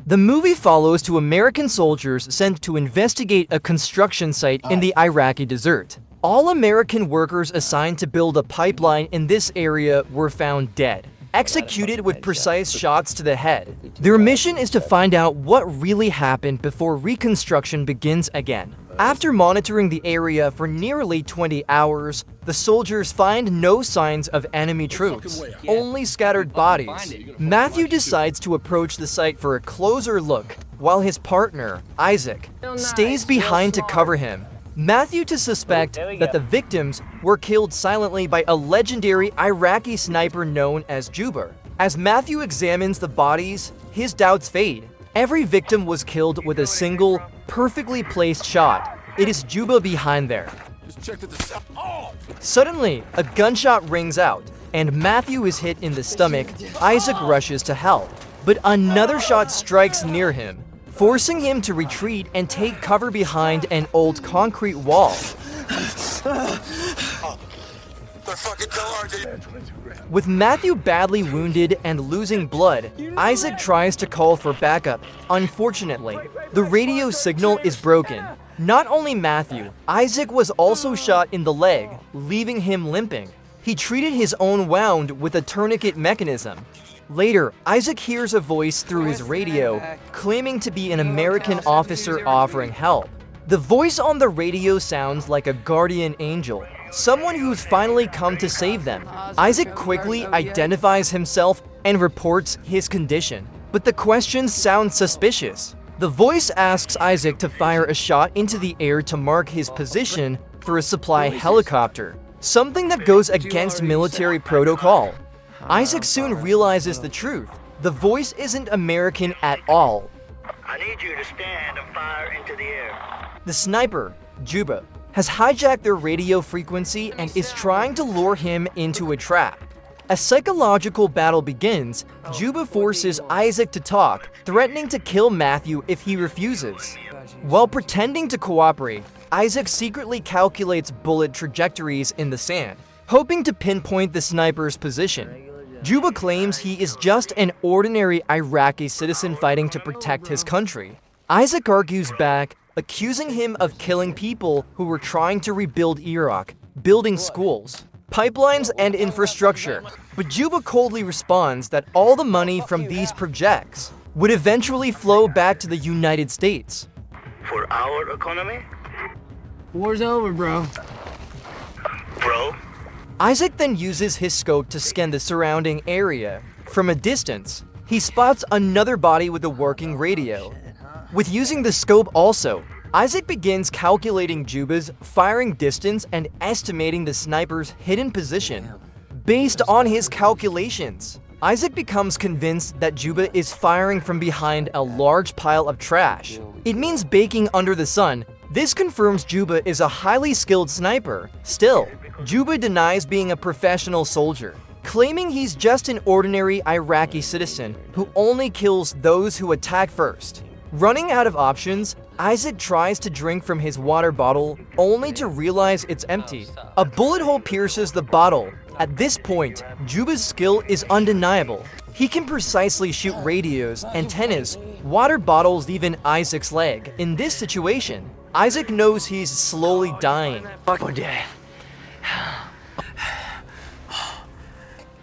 The movie follows two American soldiers sent to investigate a construction site in the Iraqi desert. All American workers assigned to build a pipeline in this area were found dead, executed with precise shots to the head. Their mission is to find out what really happened before reconstruction begins again. After monitoring the area for nearly 20 hours, the soldiers find no signs of enemy troops, only scattered bodies. Matthew decides to approach the site for a closer look, while his partner, Isaac, stays behind to cover him. Matthew to suspect that the victims were killed silently by a legendary Iraqi sniper known as Juba. As Matthew examines the bodies, his doubts fade. Every victim was killed with a single, perfectly placed shot. It is Juba behind there. Suddenly, a gunshot rings out, and Matthew is hit in the stomach. Isaac rushes to help, but another shot strikes near him, forcing him to retreat and take cover behind an old concrete wall. With Matthew badly wounded and losing blood, Isaac tries to call for backup. Unfortunately, the radio signal is broken. Not only Matthew, Isaac was also shot in the leg, leaving him limping. He treated his own wound with a tourniquet mechanism. Later, Isaac hears a voice through his radio, claiming to be an American officer offering help. The voice on the radio sounds like a guardian angel, someone who's finally come to save them. Isaac quickly identifies himself and reports his condition, but the questions sound suspicious. The voice asks Isaac to fire a shot into the air to mark his position for a supply helicopter, something that goes against military protocol. Isaac soon realizes the truth. The voice isn't American at all. I need you to stand and fire into the air. The sniper, Juba, has hijacked their radio frequency and is trying to lure him into a trap. A psychological battle begins. Juba forces Isaac to talk, threatening to kill Matthew if he refuses. While pretending to cooperate, Isaac secretly calculates bullet trajectories in the sand, hoping to pinpoint the sniper's position. Juba claims he is just an ordinary Iraqi citizen fighting to protect his country. Isaac argues back, accusing him of killing people who were trying to rebuild Iraq, building schools, pipelines, and infrastructure. But Juba coldly responds that all the money from these projects would eventually flow back to the United States. For our economy? War's over, bro. Bro? Isaac then uses his scope to scan the surrounding area. From a distance, he spots another body with a working radio. With using the scope also, Isaac begins calculating Juba's firing distance and estimating the sniper's hidden position. Based on his calculations, Isaac becomes convinced that Juba is firing from behind a large pile of trash. It means baking under the sun. This confirms Juba is a highly skilled sniper. Still, Juba denies being a professional soldier, claiming he's just an ordinary Iraqi citizen who only kills those who attack first. Running out of options, Isaac tries to drink from his water bottle, only to realize it's empty. A bullet hole pierces the bottle. At this point, Juba's skill is undeniable. He can precisely shoot radios, antennas, water bottles, even Isaac's leg. In this situation, Isaac knows he's slowly dying.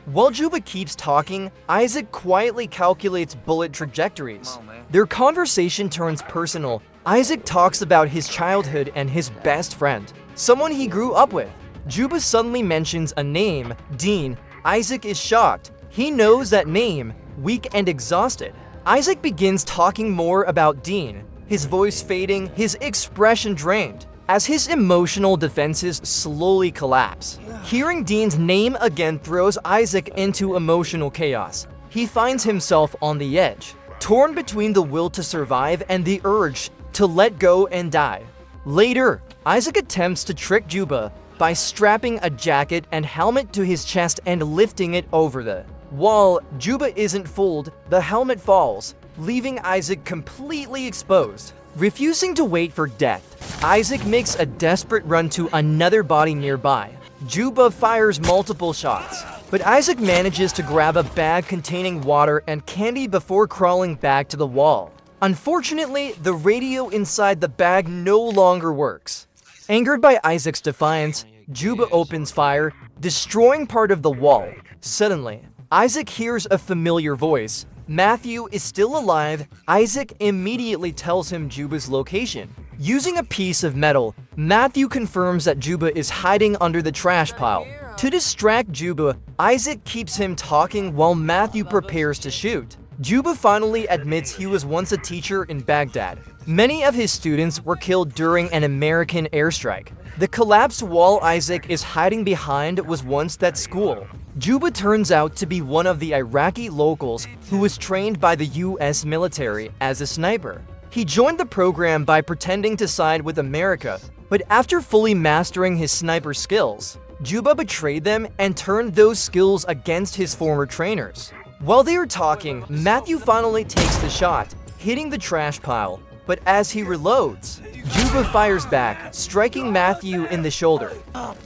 While Juba keeps talking, Isaac quietly calculates bullet trajectories. Their conversation turns personal. Isaac talks about his childhood and his best friend, someone he grew up with. Juba suddenly mentions a name, Dean. Isaac is shocked. He knows that name, weak and exhausted. Isaac begins talking more about Dean, his voice fading, his expression drained, as his emotional defenses slowly collapse. Hearing Dean's name again throws Isaac into emotional chaos. He finds himself on the edge, torn between the will to survive and the urge to let go and die. Later, Isaac attempts to trick Juba by strapping a jacket and helmet to his chest and lifting it over the wall. Juba isn't fooled. The helmet falls, leaving Isaac completely exposed. Refusing to wait for death, Isaac makes a desperate run to another body nearby. Juba fires multiple shots, but Isaac manages to grab a bag containing water and candy before crawling back to the wall. Unfortunately, the radio inside the bag no longer works. Angered by Isaac's defiance, Juba opens fire, destroying part of the wall. Suddenly, Isaac hears a familiar voice. Matthew is still alive. Isaac immediately tells him Juba's location. Using a piece of metal, Matthew confirms that Juba is hiding under the trash pile. To distract Juba, Isaac keeps him talking while Matthew prepares to shoot. Juba finally admits he was once a teacher in Baghdad. Many of his students were killed during an American airstrike. The collapsed wall Isaac is hiding behind was once that school. Juba turns out to be one of the Iraqi locals who was trained by the US military as a sniper. He joined the program by pretending to side with America, but after fully mastering his sniper skills, Juba betrayed them and turned those skills against his former trainers. While they are talking, Matthew finally takes the shot, hitting the trash pile, but as he reloads, Juba fires back, striking Matthew in the shoulder.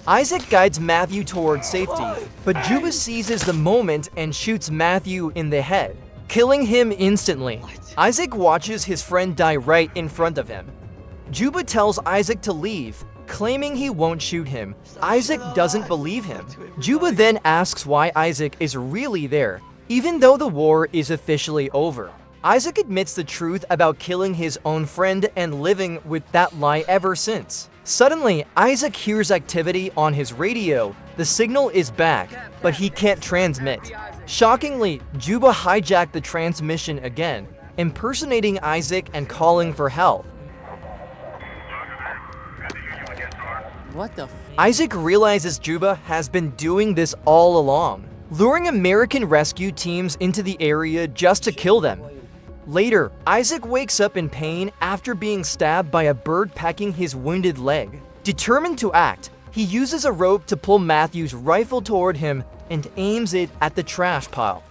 Isaac guides Matthew towards safety, but Juba seizes the moment and shoots Matthew in the head, killing him instantly. Isaac watches his friend die right in front of him. Juba tells Isaac to leave, claiming he won't shoot him. Isaac doesn't believe him. Juba then asks why Isaac is really there, even though the war is officially over. Isaac admits the truth about killing his own friend and living with that lie ever since. Suddenly, Isaac hears activity on his radio. The signal is back, but he can't transmit. Shockingly, Juba hijacked the transmission again, impersonating Isaac and calling for help. What the f? Isaac realizes Juba has been doing this all along, luring American rescue teams into the area just to kill them. Later, Isaac wakes up in pain after being stabbed by a bird pecking his wounded leg. Determined to act, he uses a rope to pull Matthew's rifle toward him and aims it at the trash pile.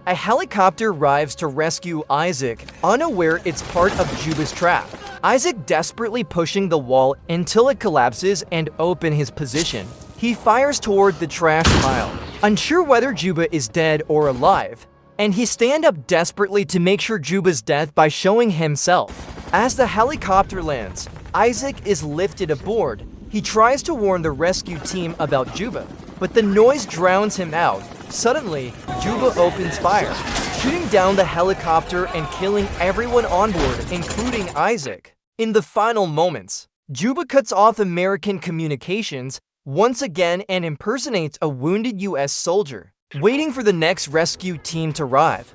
A helicopter arrives to rescue Isaac, unaware it's part of Juba's trap. Isaac desperately pushing the wall until it collapses and open his position. He fires toward the trash pile, unsure whether Juba is dead or alive, and he stand up desperately to make sure Juba's dead by showing himself. As the helicopter lands, Isaac is lifted aboard. He tries to warn the rescue team about Juba, but the noise drowns him out. Suddenly, Juba opens fire, shooting down the helicopter and killing everyone on board, including Isaac. In the final moments, Juba cuts off American communications once again and impersonates a wounded US soldier, waiting for the next rescue team to arrive.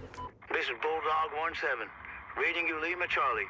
This is Bulldog 17. Reading you Lima Charlie.